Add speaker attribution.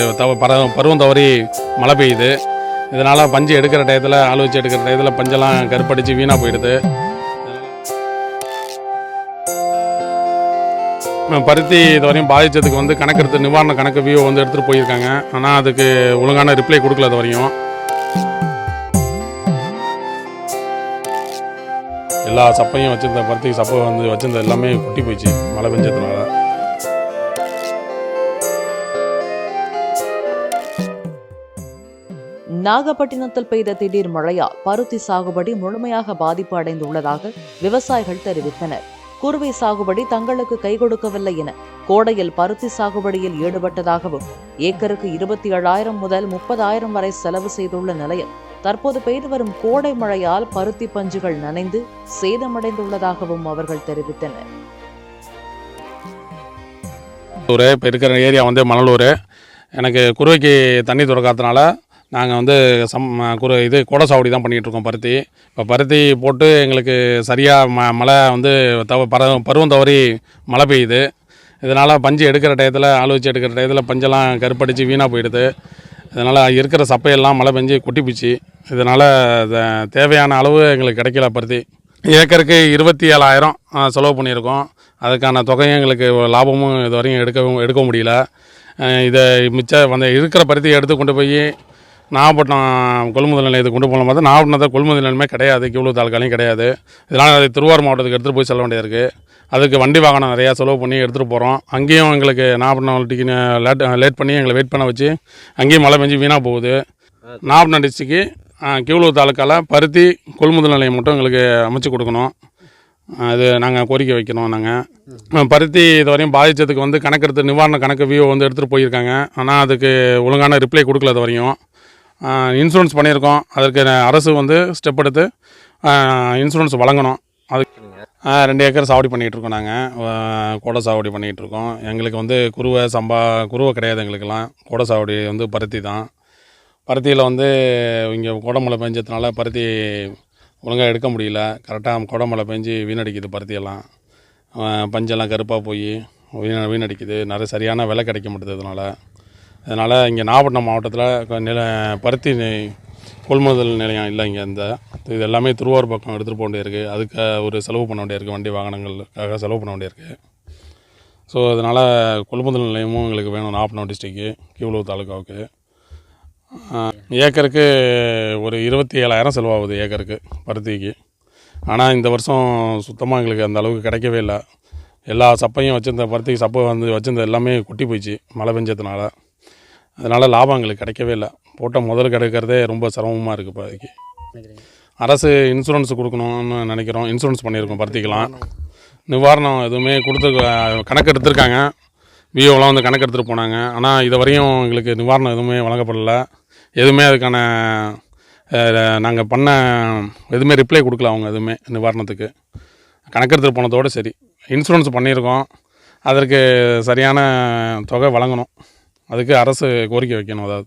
Speaker 1: பருவம் தவறி மழை பெய்யுது. இதனால் பஞ்சு எடுக்கிற டயத்தில் ஆள் வச்சு எடுக்கிற டயத்தில் பஞ்செல்லாம் கருப்படிச்சு வீணாக போயிடுது. பருத்தி இது வரையும் பாதித்ததுக்கு வந்து கணக்கெடுத்து நிவாரண கணக்கு விஓ வந்து எடுத்துகிட்டு போயிருக்காங்க. ஆனால் அதுக்கு ஒழுங்கான ரிப்ளை கொடுக்கல இது வரையும். எல்லா சப்பையும் வச்சுருந்த பருத்தி சப்பை வந்து வச்சுருந்த எல்லாமே குட்டி போயிடுச்சு மழை பெஞ்சதுனால.
Speaker 2: நாகப்பட்டினத்தில் பெய்த திடீர் மழையால் பருத்தி சாகுபடி முழுமையாக பாதிப்பு அடைந்துள்ளதாக விவசாயிகள் தெரிவித்தனர். குறுவை சாகுபடி தங்களுக்கு கை கொடுக்கவில்லை என கோடையில் பருத்தி சாகுபடியில் ஈடுபட்டதாகவும் ஏக்கருக்கு 27,000 முதல் 30,000 வரை செலவு செய்துள்ள நிலையில் தற்போது பெய்து வரும் கோடை மழையால் பருத்தி பஞ்சுகள் நனைந்து சேதமடைந்துள்ளதாகவும் அவர்கள் தெரிவித்தனர்.
Speaker 1: இப்போ இருக்கிற ஏரியா வந்து மணலூர். எனக்கு குறுவைக்கு தண்ணி திறக்காதனால நாங்கள் வந்து கோடை சாவடி தான் பண்ணிகிட்ருக்கோம் பருத்தி. இப்போ பருத்தி போட்டு எங்களுக்கு சரியாக மழை வந்து பருவம் தவறி மழை பெய்யுது. இதனால் பஞ்சு எடுக்கிற டயத்தில் ஆள் வச்சு எடுக்கிற டயத்தில் பஞ்செல்லாம் கருப்படிச்சு வீணாக போயிடுது. இதனால் இருக்கிற சப்பையெல்லாம் மழை பெஞ்சு கொட்டி போச்சு. இதனால் தேவையான அளவு எங்களுக்கு கிடைக்கல. பருத்தி ஏக்கருக்கு 27,000 செலவு பண்ணியிருக்கோம். அதுக்கான தொகையும் எங்களுக்கு லாபமும் இது வரையும் எடுக்க முடியல. இதை மிச்சம் இருக்கிற பருத்தியை எடுத்து கொண்டு போய் நாகப்பட்டினம் கொள்முதல் நிலையத்துக்கு கொண்டு போகலாம். பார்த்தா நாகப்பட்டினத்தை கொள்முதல் நிலையமே கிடையாது, கீவளூர் தாலுக்காலையும் கிடையாது. இதனால் அது திருவாரூர் மாவட்டத்துக்கு எடுத்துகிட்டு போய் செல்ல வேண்டியது இருக்குது. அதுக்கு வண்டி வாகனம் நிறையா செலவு பண்ணி எடுத்துகிட்டு போகிறோம். அங்கேயும் எங்களுக்கு நாகப்பட்டினம் லேட் பண்ணி எங்களை வெயிட் பண்ண வச்சு அங்கேயும் மழை பெஞ்சு வீணாக போகுது. நாகப்பட்டினம் டிஸ்ட்ரிக்கு கீவளூர் தாலுக்காவில் பருத்தி கொள்முதல் நிலையம் மட்டும் எங்களுக்கு அமைச்சு கொடுக்கணும். அது நாங்கள் கோரிக்கை வைக்கணும். நாங்கள் பருத்தி இது வரையும் பாதித்ததுக்கு வந்து கணக்கெடுத்து நிவாரண கணக்கு விஓ வந்து எடுத்துகிட்டு போயிருக்காங்க. ஆனால் அதுக்கு ஒழுங்கான ரிப்ளை கொடுக்கல இது வரையும். இன்சூரன்ஸ் பண்ணியிருக்கோம். அதற்கு அரசு வந்து ஸ்டெப் எடுத்து இன்சூரன்ஸ் வழங்கணும். அதுக்கு 2 ஏக்கர் சாவடி பண்ணிகிட்ருக்கோம். நாங்கள் கோடை சாவடி பண்ணிகிட்ருக்கோம். எங்களுக்கு வந்து குருவை கிடையாது. எங்களுக்கெல்லாம் கோடை சாவடி வந்து பருத்தி தான். பருத்தியில் வந்து இங்கே கோடை மழை பெஞ்சதுனால பருத்தி ஒழுங்காக எடுக்க முடியல. கரெக்டாக கோடை மழை பெஞ்சு வீணடிக்குது. பருத்தியெல்லாம் பஞ்செல்லாம் கருப்பாக போய் வீணடிக்குது. நிறைய சரியான விலை கிடைக்க மாட்டேது. அதனால் இங்கே நாகப்பட்டினம் மாவட்டத்தில் பருத்தி கொள்முதல் நிலையம் இல்லை. இங்கே இது எல்லாமே திருவாரூர் பக்கம் எடுத்துகிட்டு போக வேண்டியிருக்கு. அதுக்கு ஒரு செலவு பண்ண வேண்டியிருக்கு. வண்டி வாகனங்களுக்காக செலவு பண்ண வேண்டியிருக்கு. ஸோ அதனால் கொள்முதல் நிலையமும் எங்களுக்கு வேணும். நாகப்பட்டினம் டிஸ்ட்ரிக்கு கீவளூர் தாலுக்காவுக்கு ஏக்கருக்கு ஒரு 27,000 செலவாகுது ஏக்கருக்கு பருத்திக்கு. ஆனால் இந்த வருஷம் சுத்தமாக எங்களுக்கு அந்த அளவுக்கு கிடைக்கவே இல்லை. எல்லா சப்பையும் வச்சுருந்த பருத்திக்கு சப்பை வந்து வச்சுருந்த எல்லாமே கொட்டி போயிடுச்சு மழை பெஞ்சதுனால. அதனால் லாபம் எங்களுக்கு கிடைக்கவே இல்லை. போட்ட முதல் கிடைக்கிறதே ரொம்ப சிரமமாக இருக்குது. இப்போதைக்கு அரசு இன்சூரன்ஸ் கொடுக்கணும்னு நினைக்கிறோம். இன்சூரன்ஸ் பண்ணியிருக்கோம். பருத்திக்கலாம் நிவாரணம் எதுவுமே கணக்கு எடுத்திருக்காங்க. விஓலாம் வந்து கணக்கு எடுத்துகிட்டு போனாங்க. ஆனால் இது வரையும் எங்களுக்கு நிவாரணம் எதுவுமே வழங்கப்படலை. எதுவுமே அதுக்கான நாங்கள் பண்ண எதுவுமே ரிப்ளை கொடுக்கல. அவங்க எதுவுமே நிவாரணத்துக்கு கணக்கு எடுத்துகிட்டு போனதோடு சரி. இன்சூரன்ஸ் பண்ணியிருக்கோம். அதற்கு சரியான தொகை வழங்கணும். அதுக்கு அரசு கோரிக்கை வைக்கணும். அதாவது